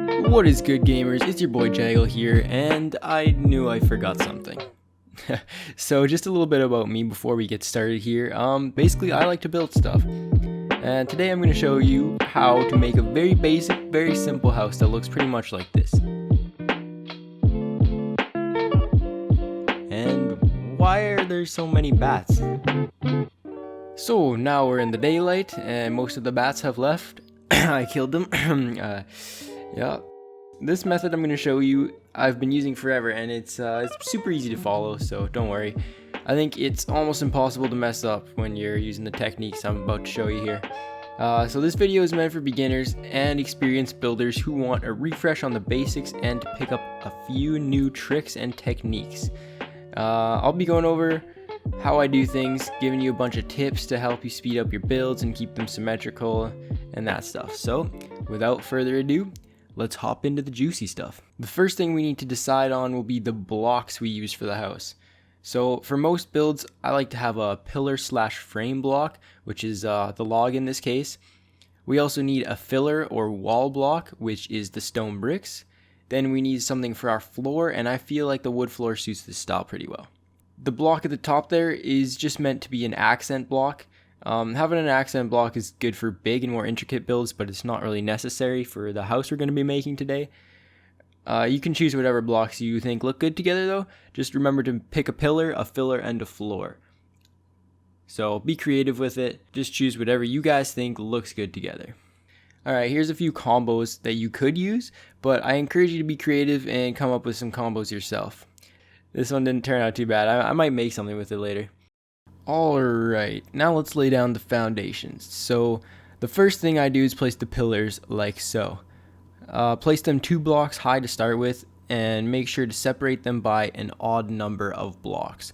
What is good, gamers? It's your boy Jaggle here, and I knew I forgot something. So just a little bit about me before we get started here. Basically I like to build stuff. And today I'm going to show you how to make a very basic, very simple house that looks pretty much like this. And why are there so many bats? So now we're in the daylight and most of the bats have left. I killed them. Yeah. This method I'm going to show you I've been using forever, and it's super easy to follow, so don't worry. I think it's almost impossible to mess up when you're using the techniques I'm about to show you here. So this video is meant for beginners and experienced builders who want a refresh on the basics and to pick up a few new tricks and techniques. I'll be going over how I do things, giving you a bunch of tips to help you speed up your builds and keep them symmetrical and that stuff. So without further ado, let's hop into the juicy stuff. The first thing we need to decide on will be the blocks we use for the house. So for most builds, I like to have a pillar/frame block, which is the log in this case. We also need a filler or wall block, which is the stone bricks. Then we need something for our floor, and I feel like the wood floor suits this style pretty well. The block at the top there is just meant to be an accent block. Having an accent block is good for big and more intricate builds, but it's not really necessary for the house we're going to be making today. You can choose whatever blocks you think look good together though. Just remember to pick a pillar, a filler, and a floor. So be creative with it. Just choose whatever you guys think looks good together. Alright, here's a few combos that you could use, but I encourage you to be creative and come up with some combos yourself. This one didn't turn out too bad. I might make something with it later. Alright, now let's lay down the foundations. So the first thing I do is place the pillars like so. Place them 2 blocks high to start with, and make sure to separate them by an odd number of blocks.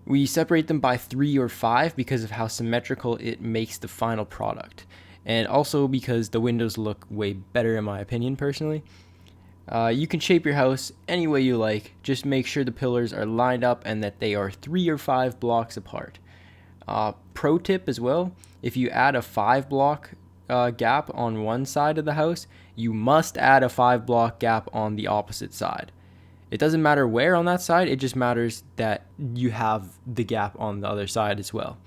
We separate them by 3 or 5 because of how symmetrical it makes the final product, and also because the windows look way better in my opinion personally. You can shape your house any way you like, just make sure the pillars are lined up and that they are 3 or 5 blocks apart. Pro tip as well, if you add a 5 block gap on one side of the house, you must add a 5 block gap on the opposite side. It doesn't matter where on that side, it just matters that you have the gap on the other side as well.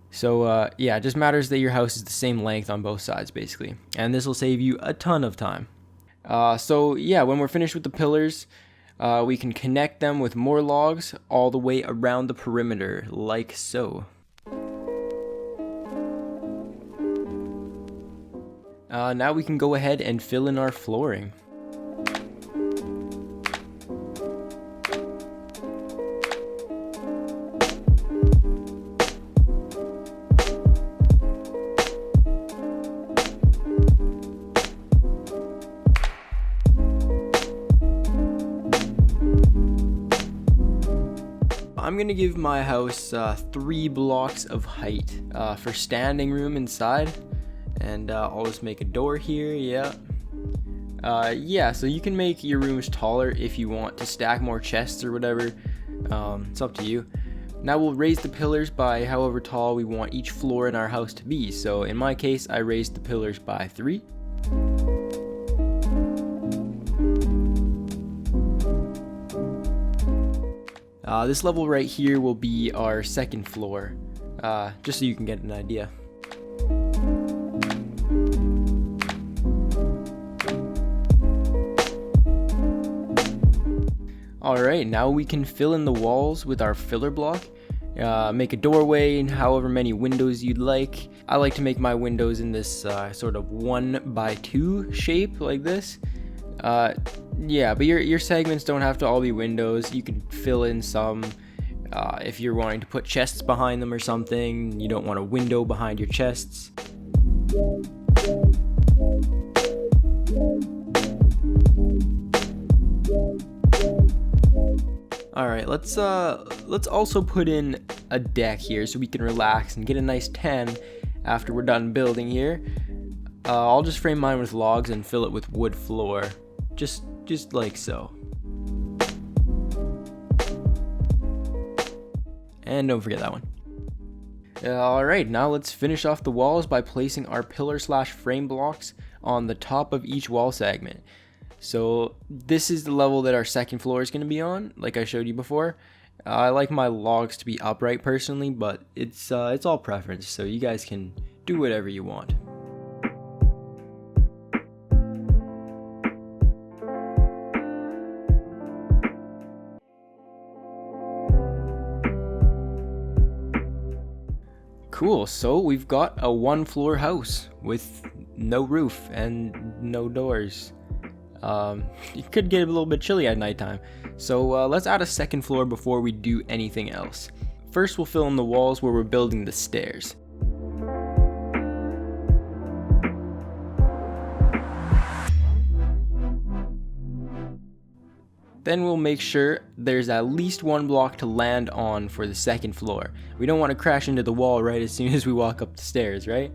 So yeah, it just matters that your house is the same length on both sides basically, and this will save you a ton of time. So yeah, when we're finished with the pillars, we can connect them with more logs all the way around the perimeter, like so. Now we can go ahead and fill in our flooring. I'm going to give my house 3 blocks of height for standing room inside, and I'll just make a door here. Yeah, so you can make your rooms taller if you want to stack more chests or whatever. It's up to you. Now we'll raise the pillars by however tall we want each floor in our house to be. So in my case, I raised the pillars by 3. This level right here will be our second floor, just so you can get an idea. Alright, now we can fill in the walls with our filler block. Make a doorway and however many windows you'd like. I like to make my windows in this sort of 1x2 shape like this. Yeah, but your segments don't have to all be windows. You can fill in some if you're wanting to put chests behind them or something. You don't want a window behind your chests. Alright, let's also put in a deck here so we can relax and get a nice tan after we're done building here. I'll just frame mine with logs and fill it with wood floor. Just like so. And don't forget that one. Alright, now let's finish off the walls by placing our pillar/frame blocks on the top of each wall segment. So this is the level that our second floor is going to be on, like I showed you before. I like my logs to be upright personally, but it's all preference, so you guys can do whatever you want. Cool, so we've got a one floor house with no roof and no doors. It could get a little bit chilly at nighttime, so let's add a second floor before we do anything else. First, we'll fill in the walls where we're building the stairs. Then we'll make sure there's at least one block to land on for the second floor. We don't want to crash into the wall right as soon as we walk up the stairs, right?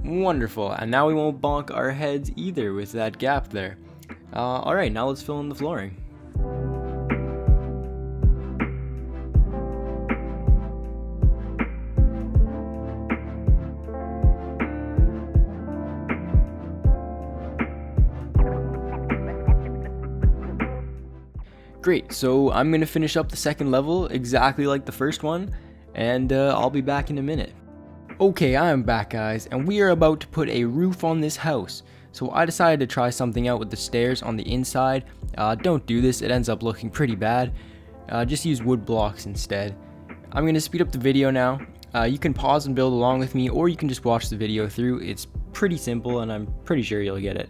Wonderful, and now we won't bonk our heads either with that gap there. Alright, now let's fill in the flooring. Great, so I'm going to finish up the second level exactly like the first one, and I'll be back in a minute. Okay, I am back, guys, and we are about to put a roof on this house. So I decided to try something out with the stairs on the inside. Don't do this, it ends up looking pretty bad. Just use wood blocks instead. I'm going to speed up the video now. You can pause and build along with me, or you can just watch the video through. It's pretty simple, and I'm pretty sure you'll get it.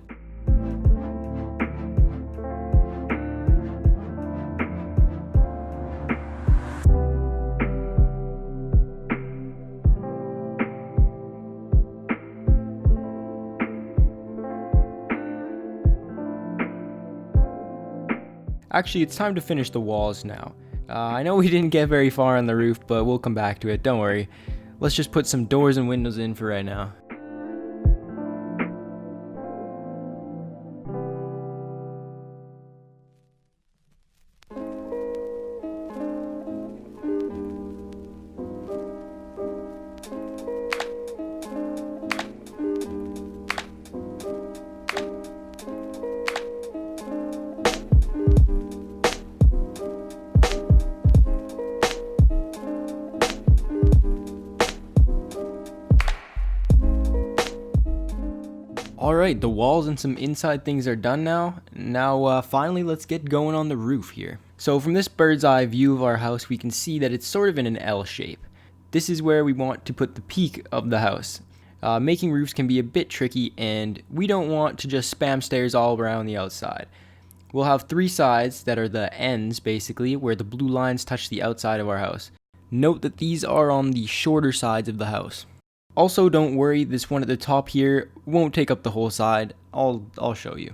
Actually, it's time to finish the walls now. I know we didn't get very far on the roof, but we'll come back to it, don't worry. Let's just put some doors and windows in for right now. Alright, the walls and some inside things are done now. Now, finally, let's get going on the roof here. So from this bird's eye view of our house, we can see that it's sort of in an L shape. This is where we want to put the peak of the house. Making roofs can be a bit tricky, and we don't want to just spam stairs all around the outside. We'll have three sides that are the ends, basically, where the blue lines touch the outside of our house. Note that these are on the shorter sides of the house. Also, don't worry, this one at the top here won't take up the whole side. I'll show you.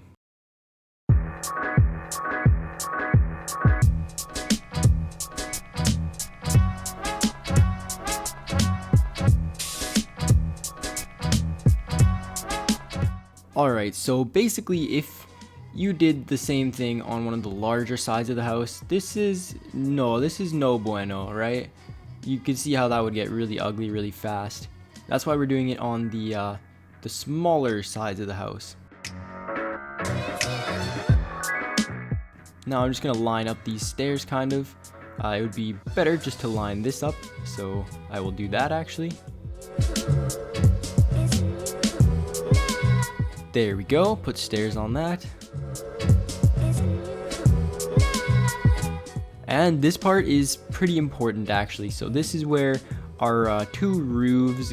Alright, so basically if you did the same thing on one of the larger sides of the house, this is no bueno, right? You can see how that would get really ugly really fast. That's why we're doing it on the smaller sides of the house. Now I'm just gonna line up these stairs kind of. It would be better just to line this up, so I will do that actually. There we go, put stairs on that. And this part is pretty important actually, so this is where our two roofs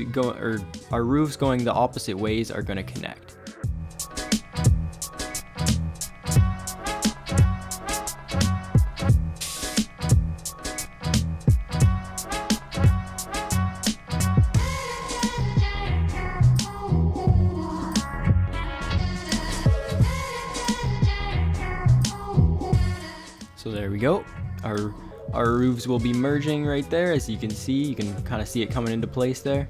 our roofs going the opposite ways are going to connect. So there we go. Our roofs will be merging right there, as you can see. You can kind of see it coming into place there.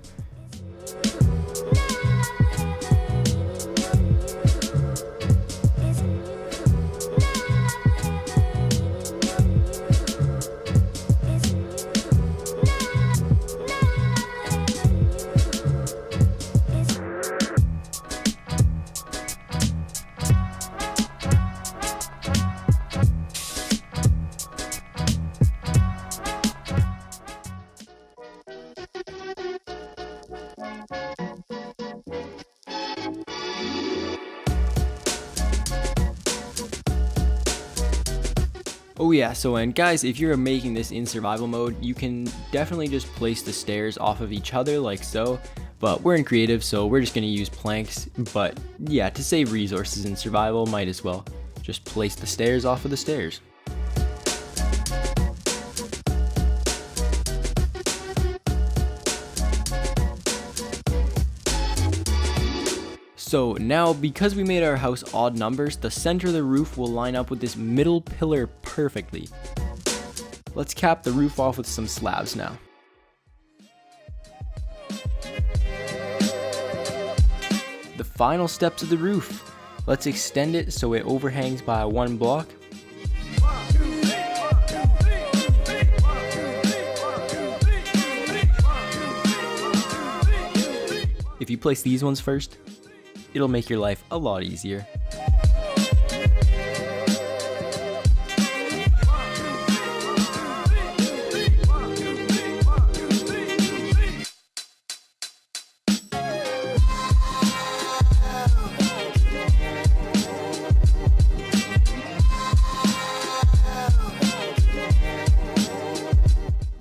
Oh yeah, so and guys, if you're making this in survival mode, you can definitely just place the stairs off of each other like so, but we're in creative, so we're just gonna use planks. But yeah, to save resources in survival, might as well just place the stairs off of the stairs. So now, because we made our house odd numbers, the center of the roof will line up with this middle pillar perfectly. Let's cap the roof off with some slabs now. The final steps of the roof. Let's extend it so it overhangs by 1 block. If you place these ones first, it'll make your life a lot easier.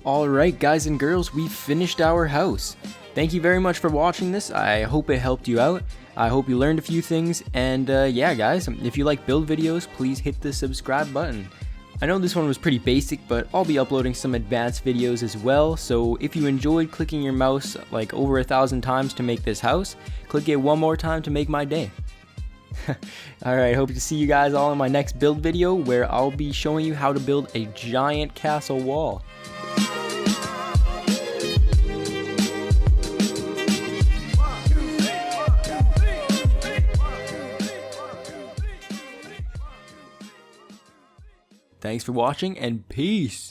Alright guys and girls, we finished our house. Thank you very much for watching this. I hope it helped you out. I hope you learned a few things, and yeah guys, if you like build videos, please hit the subscribe button. I know this one was pretty basic, but I'll be uploading some advanced videos as well, so if you enjoyed clicking your mouse like over 1,000 times to make this house, click it one more time to make my day. Alright, hope to see you guys all in my next build video, where I'll be showing you how to build a giant castle wall. Thanks for watching, and peace!